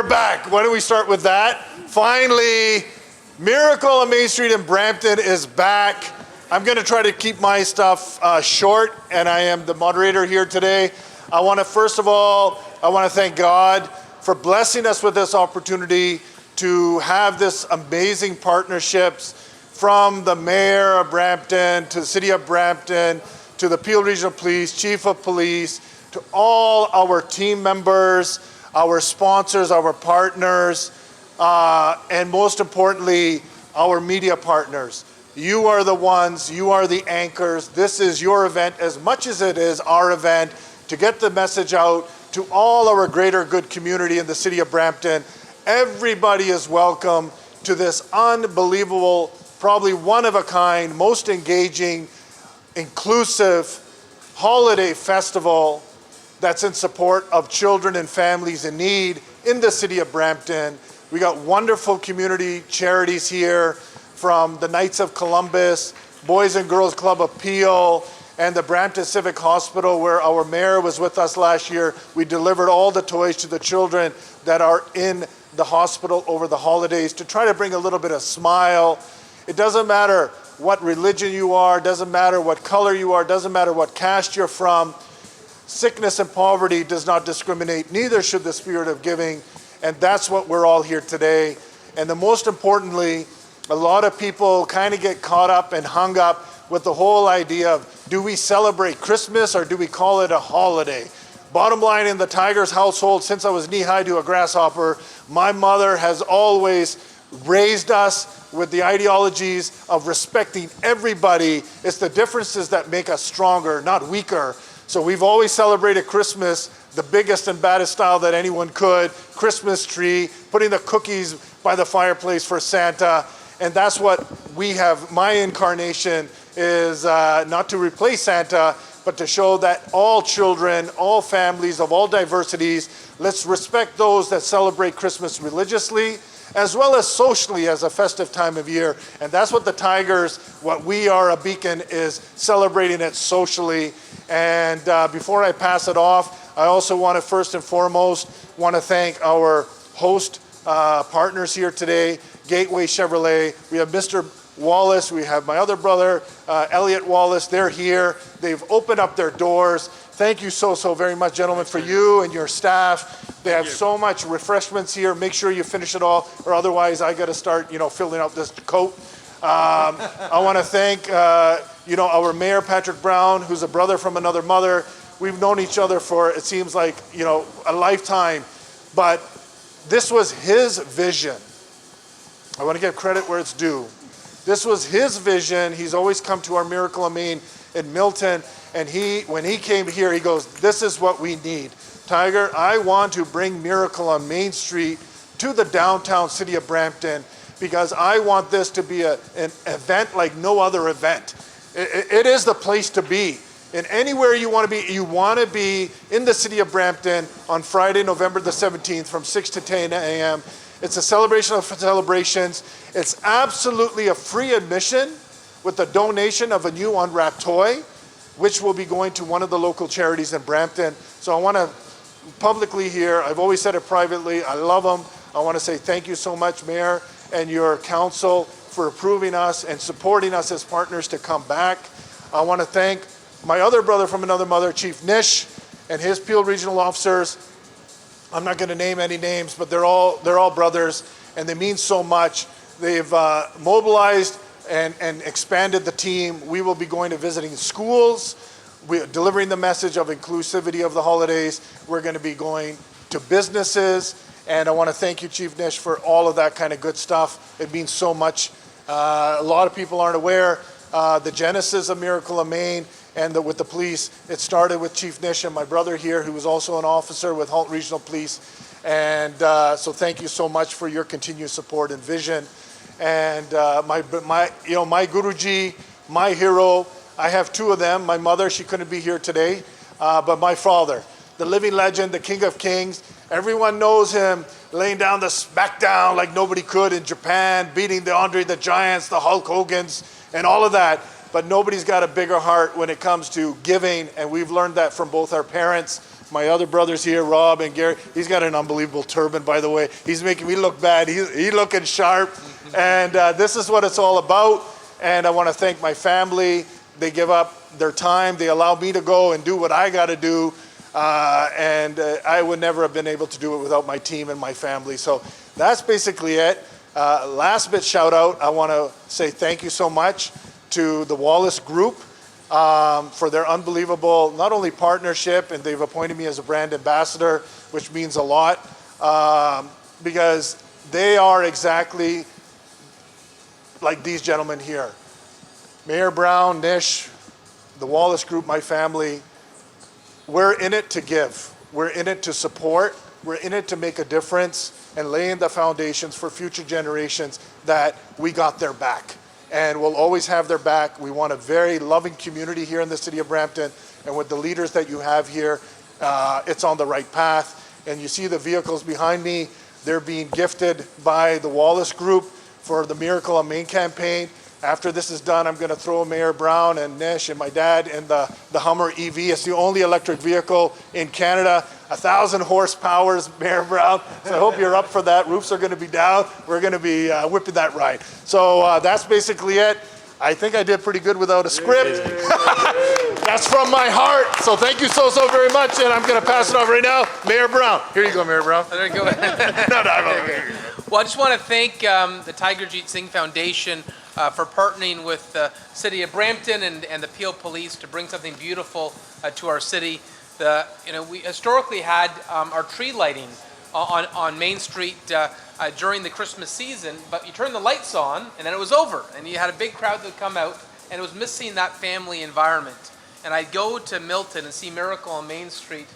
we're back. Why don't we start with that? Finally, Miracle on Main Street in Brampton is back. I'm going to try to keep my stuff short, and I am the moderator here today. I want to, first of all, I want to thank God for blessing us with this opportunity to have this amazing partnerships from the Mayor of Brampton to the City of Brampton to the Peel Regional Police, Chief of Police, to all our team members, our sponsors, our partners, and most importantly, our media partners. You are the ones, you are the anchors. This is your event as much as it is our event to get the message out to all our greater good community in the City of Brampton. Everybody is welcome to this unbelievable, probably one of a kind, most engaging, inclusive holiday festival that's in support of children and families in need in the City of Brampton. We got wonderful community charities here from the Knights of Columbus, Boys and Girls Club of Peel, and the Brampton Civic Hospital, where our mayor was with us last year. We delivered all the toys to the children that are in the hospital over the holidays to try to bring a little bit of smile. It doesn't matter what religion you are, doesn't matter what color you are, doesn't matter what caste you're from. Sickness and poverty does not discriminate, neither should the spirit of giving. And that's what we're all here today. And the most importantly, a lot of people kind of get caught up and hung up with the whole idea of, do we celebrate Christmas or do we call it a holiday? Bottom line, in the Tigers household, since I was knee-high to a grasshopper, my mother has always raised us with the ideologies of respecting everybody. It's the differences that make us stronger, not weaker. So we've always celebrated Christmas the biggest and baddest style that anyone could. Christmas tree, putting the cookies by the fireplace for Santa. And that's what we have. My incarnation is not to replace Santa, but to show that all children, all families of all diversities, let's respect those that celebrate Christmas religiously, as well as socially as a festive time of year. And that's what the Tigers, what we are, a beacon, is celebrating it socially. And before I pass it off, I also want to first and foremost want to thank our host partners here today, Gateway Chevrolet. We have Mr. Wallace, we have my other brother, Elliot Wallace. They're here. They've opened up their doors. Thank you so very much, gentlemen, for you and your staff. They have so much refreshments here. Make sure you finish it all, or otherwise I got to start, filling out this coat. I want to thank, our Mayor, Patrick Brown, who's a brother from another mother. We've known each other for, it seems like, a lifetime. But this was his vision. I want to give credit where it's due. This was his vision. He's always come to our Miracle on Main in Milton. And when he came here, he goes, this is what we need. Tiger, I want to bring Miracle on Main Street to the downtown City of Brampton because I want this to be an event like no other event. It is the place to be. And anywhere you want to be in the City of Brampton on Friday, November the 17th from 6 to 10 a.m. It's a celebration of celebrations. It's absolutely a free admission with the donation of a new unwrapped toy, which will be going to one of the local charities in Brampton. So I want to publicly here, I've always said it privately, I love them. I want to say thank you so much, Mayor, and your council for approving us and supporting us as partners to come back. I want to thank my other brother from another mother, Chief Nish, and his Peel Regional officers. I'm not going to name any names, but they're all brothers, and they mean so much. They've mobilized and expanded the team. We will be going to visiting schools. We're delivering the message of inclusivity of the holidays. We're going to be going to businesses, and I want to thank you, Chief Nish, for all of that kind of good stuff. It means so much. A lot of people aren't aware. The genesis of Miracle on Main and with the police, it started with Chief Nish and my brother here, who was also an officer with Halton Regional Police. And so thank you so much for your continued support and vision. And my Guruji, my hero, I have two of them. My mother, she couldn't be here today, but my father, the living legend, the King of Kings. Everyone knows him laying down the smackdown like nobody could in Japan, beating the Andre the Giants, the Hulk Hogans, and all of that. But nobody's got a bigger heart when it comes to giving, and we've learned that from both our parents, My other brothers here, Rob and Gary, he's got an unbelievable turban, by the way. He's making me look bad. He's looking sharp. And this is what it's all about. And I want to thank my family. They give up their time. They allow me to go and do what I got to do. I would never have been able to do it without my team and my family. So that's basically it. Last bit shout out, I want to say thank you so much to the Wallace Group for their unbelievable, not only partnership, and they've appointed me as a brand ambassador, which means a lot, because they are exactly like these gentlemen here. Mayor Brown, Nish, the Wallace Group, my family, we're in it to give. We're in it to support. We're in it to make a difference and laying the foundations for future generations that we got their back. And we'll always have their back. We want a very loving community here in the city of Brampton. And with the leaders that you have here, it's on the right path. And you see the vehicles behind me. They're being gifted by the Wallace Group for the Miracle on Main campaign. After this is done, I'm going to throw Mayor Brown and Nish and my dad in the Hummer EV. It's the only electric vehicle in Canada. 1,000 horsepower, Mayor Brown. So I hope you're up for that. Roofs are going to be down. We're going to be whipping that ride. So that's basically it. I think I did pretty good without a script. That's from my heart. So thank you so very much. And I'm going to pass it off right now. Mayor Brown. Here you go, Mayor Brown. There you go. Well, I just want to thank the Tiger Jeet Singh Foundation for partnering with the City of Brampton and the Peel Police to bring something beautiful to our city. We historically had our tree lighting on Main Street during the Christmas season, but you turned the lights on and then it was over, and you had a big crowd that would come out, and it was missing that family environment. And I'd go to Milton and see Miracle on Main Street,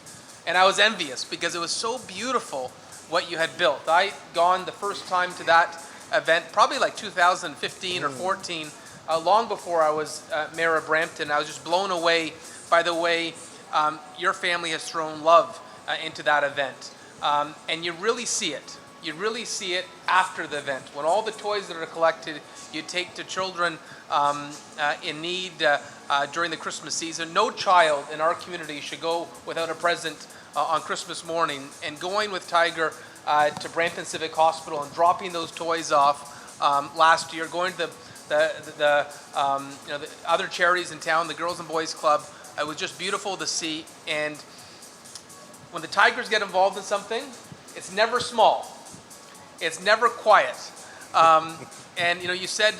and I was envious because it was so beautiful what you had built. I'd gone the first time to that event, probably like 2015 or 14, long before I was mayor of Brampton. I was just blown away by the way your family has thrown love into that event. And you really see it. You really see it after the event. When all the toys that are collected, you take to children in need during the Christmas season. No child in our community should go without a present on Christmas morning. And going with Tiger to Brampton Civic Hospital and dropping those toys off last year, going to the other charities in town, the Girls and Boys Club, it was just beautiful to see. And when the Tigers get involved in something, it's never small. It's never quiet. And you said,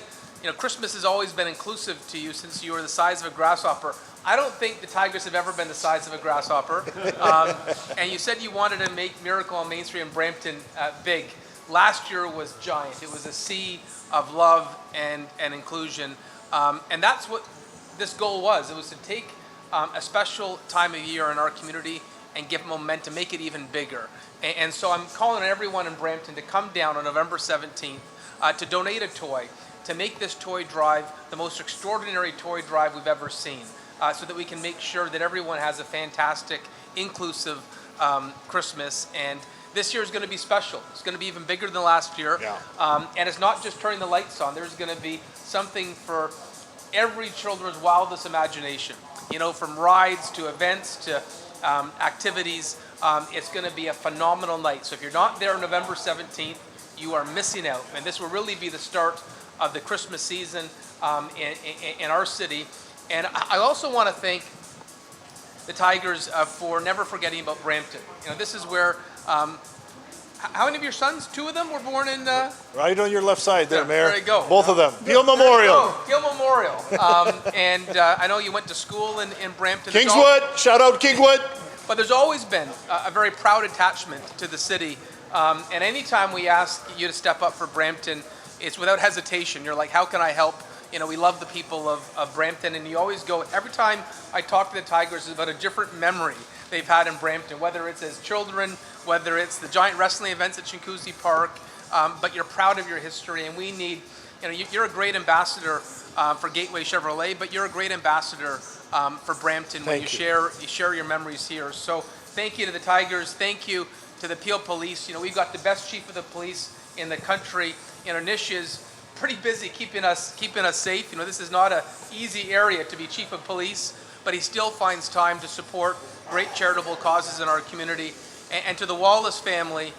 Christmas has always been inclusive to you since you were the size of a grasshopper. I don't think the Tigers have ever been the size of a grasshopper. And you said you wanted to make Miracle on Main Street in Brampton big. Last year was giant. It was a sea of love and inclusion. And that's what this goal was. It was to take a special time of year in our community and give momentum, make it even bigger. And so I'm calling on everyone in Brampton to come down on November 17th to donate a toy, to make this toy drive the most extraordinary toy drive we've ever seen, so that we can make sure that everyone has a fantastic, inclusive Christmas. And this year is going to be special. It's going to be even bigger than last year. Yeah. And it's not just turning the lights on. There's going to be something for every children's wildest imagination. From rides to events to activities. It's going to be a phenomenal night. So if you're not there on November 17th, you are missing out. And this will really be the start of the Christmas season in our city. And I also want to thank the Tigers for never forgetting about Brampton. This is where, how many of your sons? 2 of them were born in... Right on your left side there, Mayor. There you go. Both of them. Peel Memorial. Peel Memorial. And I know you went to school in Brampton. Kingswood. Shout out Kingswood. But there's always been a very proud attachment to the city. And anytime we ask you to step up for Brampton, it's without hesitation. You're like, how can I help? We love the people of Brampton. And you always go, every time I talk to the Tigers, it's about a different memory they've had in Brampton, whether it's as children, whether it's the giant wrestling events at Chinguacousy Park. But you're proud of your history. And we need, you're a great ambassador for Gateway Chevrolet, but you're a great ambassador for Brampton when you share your memories here. So thank you to the Tigers. Thank you to the Peel Police. We've got the best chief of the police in the country. Nish is pretty busy keeping us safe. This is not an easy area to be chief of police, but he still finds time to support great charitable causes in our community. And to the Wallace family,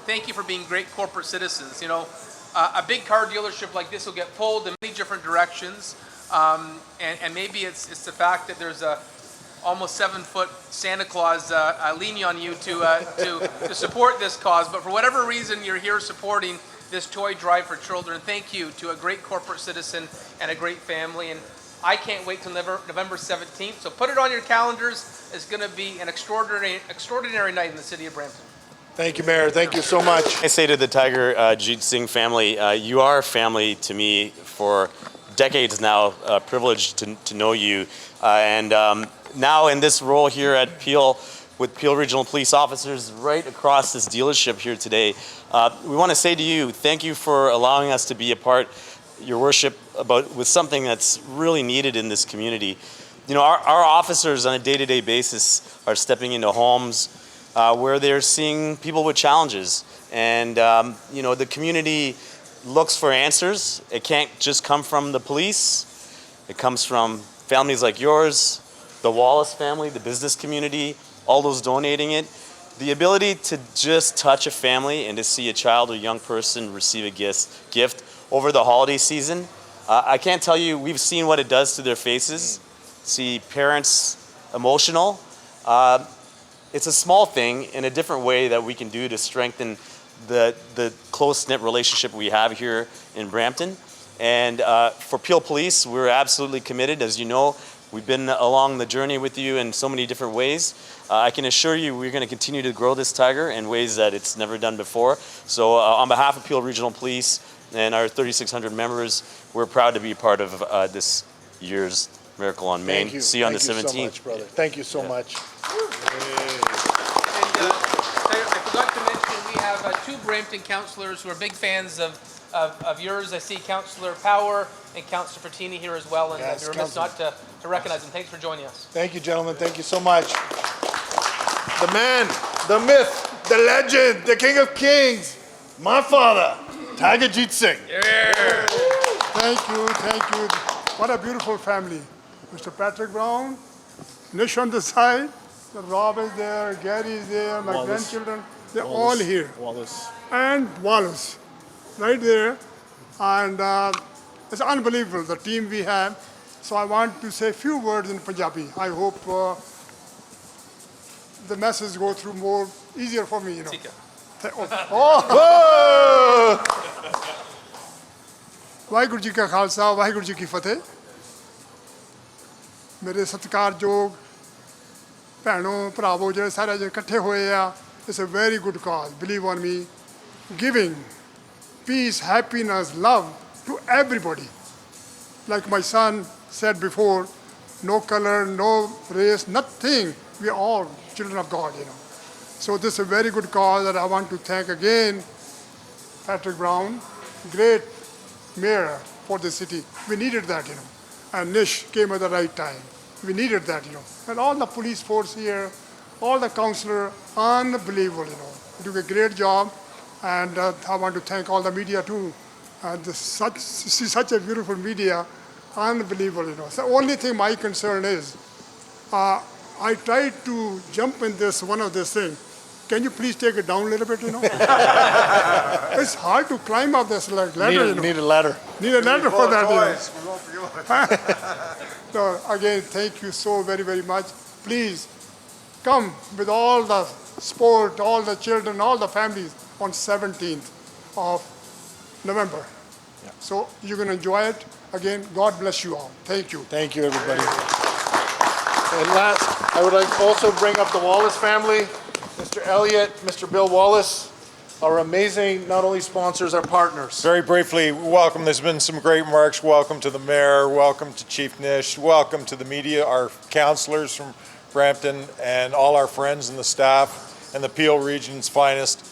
thank you for being great corporate citizens. You know, a big car dealership like this will get pulled in many different directions. And maybe it's the fact that there's a almost 7-foot Santa Claus leaning on you to support this cause. But for whatever reason, you're here supporting this toy drive for children. Thank you to a great corporate citizen and a great family. And I can't wait till November 17th. So put it on your calendars. It's going to be an extraordinary night in the city of Brampton. Thank you, Mayor. Thank you so much. I say to the Tiger Jeet Singh family, you are family to me for decades now, privileged to know you. And now in this role here at Peel, with Peel Regional Police officers right across this dealership here today, we want to say to you, thank you for allowing us to be a part, your worship, with something that's really needed in this community. You know, our officers on a day-to-day basis are stepping into homes where they're seeing people with challenges. And, you know, the community looks for answers. It can't just come from the police. It comes from families like yours, the Wallace family, the business community, all those donating it. The ability to just touch a family and to see a child or young person receive a gift over the holiday season, I can't tell you, we've seen what it does to their faces. See parents emotional. It's a small thing in a different way that we can do to strengthen the close-knit relationship we have here in Brampton. And for Peel Police, we're absolutely committed. As you know, we've been along the journey with you in so many different ways. I can assure you we're going to continue to grow this Tiger in ways that it's never done before. So on behalf of Peel Regional Police and our 3,600 members, we're proud to be part of this year's Miracle on Main. Thank you. See you on the 17th. Thank you so much, brother. Thank you so much. I forgot to mention, we have 2 Brampton councillors who are big fans of yours. I see Councillor Power and Councillor Pertini here as well, and Yes, you're remiss not to recognize them. Thanks for joining us. Thank you, gentlemen. Thank you so much. The man, the myth, the legend, the king of kings, my father, Tiger Jeet Singh. Yeah. Thank you, thank you. What a beautiful family. Mr. Patrick Brown, Nish on the side, Rob is there, Gary is there, my grandchildren, they're all here. Wallace. And Wallace, right there. And it's unbelievable, the team we have. So I want to say a few words in Punjabi. I hope the message go through more easier for me, you know. Whoa! Waheguru ji ਕਾ ਖਾਲਸਾ ਵਾਹਿਗੁਰੂ ਜੀ ਕੀ ਫਤਿਹ ਮੇਰੇ ਸਤਿਕਾਰਯੋਗ ਭੈਣੋ ਭਰਾਵੋ ਜਿਹੜੇ ਸਾਰੇ ਜਿਹੜੇ ਇਕੱਠੇ ਹੋਏ ਆ it's a very good cause believe on me giving peace happiness love to everybody like my son said before, no color, no race, nothing. We are all children of God, you know. So this is a very good cause that I want to thank again Patrick Brown, great mayor for the city. We needed that, you know. And Nish came at the right time. We needed that, you know. And all the police force here, all the councillor, unbelievable, you know. You do a great job. And I want to thank all the media too. Such a beautiful media, unbelievable, you know. So the only thing my concern is, I tried to jump in this, one of this thing. Can you please take it down a little bit, you know? It's hard to climb up this ladder, you know. Need a ladder. Need a ladder for that, you know. So again, thank you so very, very much. Please come with all the sport, all the children, all the families on 17th of November. Yeah. So you're going to enjoy it. Again, God bless you all. Thank you. Thank you, everybody. And last, I would like to also bring up the Wallace family, Mr. Elliott, Mr. Bill Wallace, our amazing, not only sponsors, our partners. Very briefly, welcome. There's been some great remarks. Welcome to the mayor. Welcome to Chief Nish. Welcome to the media, our councillors from Brampton, and all our friends and the staff and the Peel region's finest.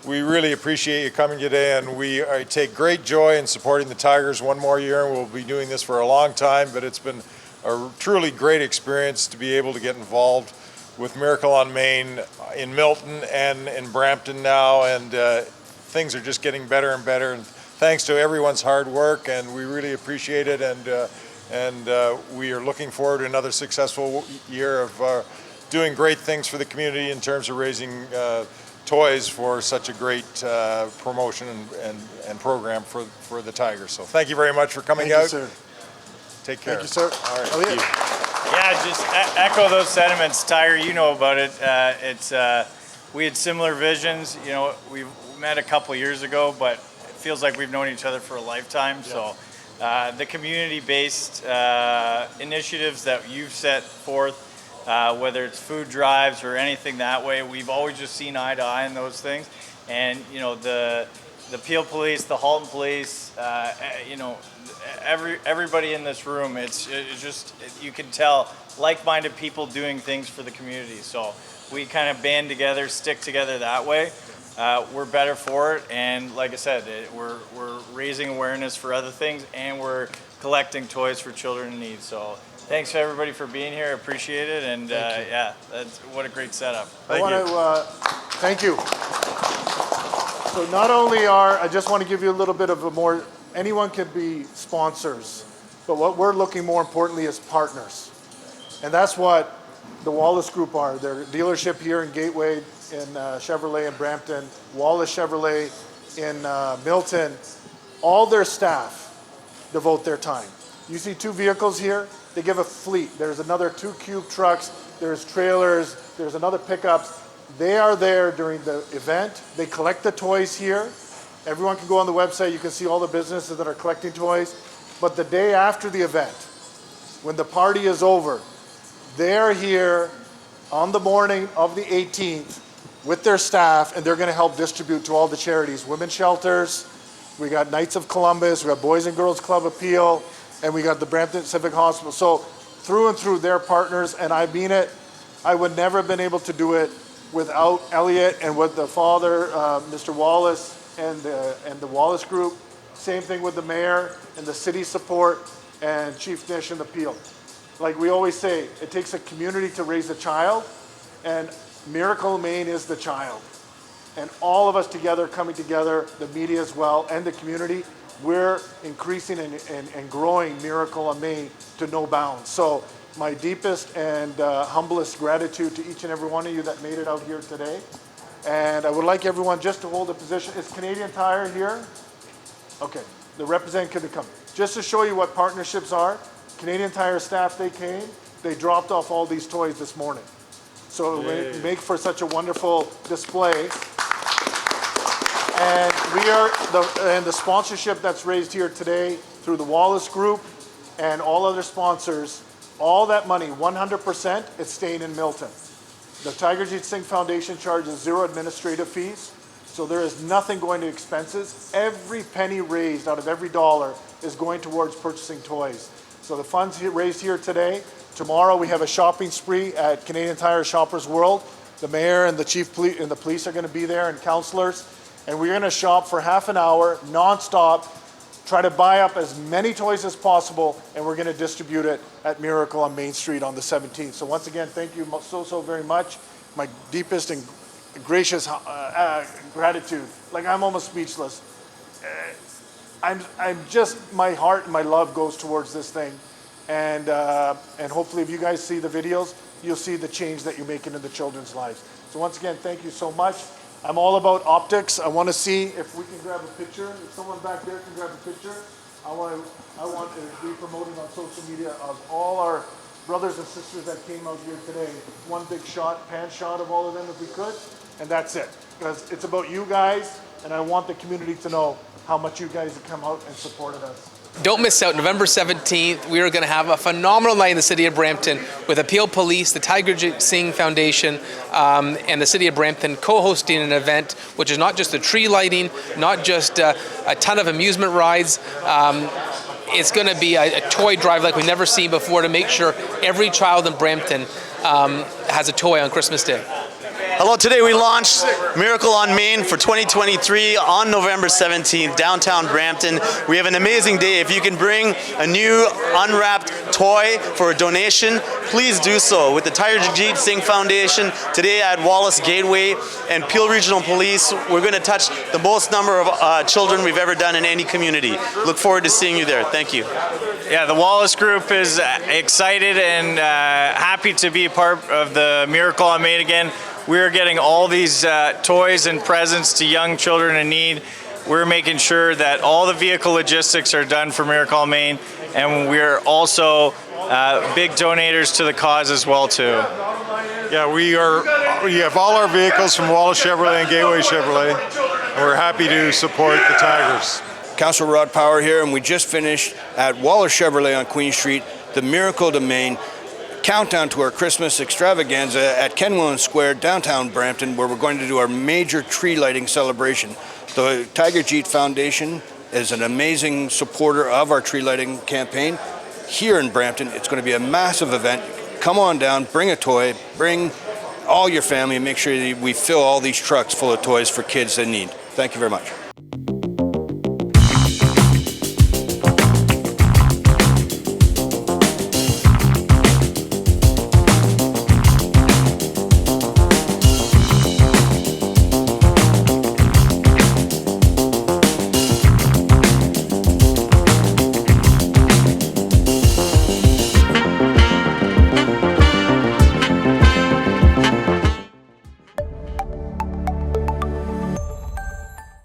We really appreciate you coming today, and we take great joy in supporting the Tigers one more year, and we'll be doing this for a long time, but it's been a truly great experience to be able to get involved with Miracle on Main in Milton and in Brampton now, and things are just getting better and better. And thanks to everyone's hard work, and we really appreciate it. And we are looking forward to another successful year of doing great things for the community in terms of raising toys for such a great promotion and program for the Tigers. So thank you very much for coming out. Thank you, sir. Take care. Thank you, sir. All right. Elliot? Yeah, just echo those sentiments. Tiger, you know about it. We had similar visions. You know, we met a couple years ago, but it feels like we've known each other for a lifetime. Yeah. So the community-based initiatives that you've set forth, whether it's food drives or anything that way, we've always just seen eye to eye in those things. And, you know, the Peel Police, the Halton Police, you know, everybody in this room, it's just, you can tell like-minded people doing things for the community. So we kind of band together, stick together that way. We're better for it, and like I said, we're raising awareness for other things, and we're collecting toys for children in need. So thanks to everybody for being here. Appreciate it, and yeah, what a great setup. Thank you. So not only I just want to give you a little bit of a more, anyone can be sponsors, but what we're looking more importantly is partners. And that's what the Wallace Group are. They're a dealership here in Gateway, in Chevrolet in Brampton, Wallace Chevrolet in Milton. All their staff devote their time. You see 2 vehicles here, they give a fleet. There's another 2 cube trucks, there's trailers, there's another pickups. They are there during the event. They collect the toys here. Everyone can go on the website, you can see all the businesses that are collecting toys. But the day after the event, when the party is over, they're here on the morning of the 18th with their staff, and they're going to help distribute to all the charities. Women's shelters, we got Knights of Columbus, we got Boys and Girls Club Appeal, and we got the Brampton Civic Hospital. So through and through, they're partners, and I mean it. I would never have been able to do it without Elliot and with the father, Mr. Wallace, and the Wallace Group. Same thing with the mayor and the city support and Chief Nish and the Peel. Like we always say, it takes a community to raise a child, and Miracle in Maine is the child. And all of us together, coming together, the media as well, and the community, we're increasing and growing Miracle in Maine to no bounds. So my deepest and humblest gratitude to each and every one of you that made it out here today. And I would like everyone just to hold a position. Is Canadian Tire here? Okay, the representative can come. Just to show you what partnerships are, Canadian Tire staff, they came, they dropped off all these toys this morning. So it make for such a wonderful display. And the sponsorship that's raised here today through the Wallace Group and all other sponsors, all that money, 100%, is staying in Milton. The Tigerjeet Singh Foundation charges 0 administrative fees, so there is nothing going to expenses. Every penny raised out of every dollar is going towards purchasing toys. So the funds raised here today, tomorrow we have a shopping spree at Canadian Tire Shoppers World. The mayor and the chief police and the police are going to be there, and councillors, and we're going to shop for half an hour, non-stop, try to buy up as many toys as possible, and we're going to distribute it at Miracle on Main Street on the 17th. So once again, thank you so very much. My deepest and gracious gratitude. Like, I'm almost speechless. I'm just, my heart and my love goes towards this thing. And hopefully if you guys see the videos, you'll see the change that you're making in the children's lives. So once again, thank you so much. I'm all about optics. I want to see if we can grab a picture. If someone back there can grab a picture, I want to be promoting on social media of all our brothers and sisters that came out here today. One big shot, pan shot of all of them if we could, and that's it. Because it's about you guys, and I want the community to know how much you guys have come out and supported us. Don't miss out. November 17th, we are going to have a phenomenal night in the city of Brampton with Appeal Police, the Tigerjeet Singh Foundation, and the city of Brampton co-hosting an event, which is not just the tree lighting, not just a ton of amusement rides. It's going to be a toy drive like we've never seen before to make sure every child in Brampton has a toy on Christmas Day. Hello, today we launched Miracle on Main for 2023 on November 17th, downtown Brampton. We have an amazing day. If you can bring a new unwrapped toy for a donation, please do so with the Tigerjeet Singh Foundation today at Wallace Gateway and Peel Regional Police. We're going to touch the most number of children we've ever done in any community. Look forward to seeing you there. Thank you. Yeah, the Wallace Group is excited and happy to be a part of the Miracle on Main again. We're getting all these toys and presents to young children in need. We're making sure that all the vehicle logistics are done for Miracle on Main, and we're also big donators to the cause as well too. Yeah, we have all our vehicles from Wallace Chevrolet and Gateway Chevrolet, and we're happy to support the Tigers. Councillor Rod Power here, and we just finished at Wallace Chevrolet on Queen Street, the Miracle on Main countdown to our Christmas extravaganza at Kenwilliam Square, downtown Brampton, where we're going to do our major tree lighting celebration. The Tigerjeet Foundation is an amazing supporter of our tree lighting campaign here in Brampton. It's going to be a massive event. Come on down, bring a toy, bring all your family, and make sure that we fill all these trucks full of toys for kids in need. Thank you very much.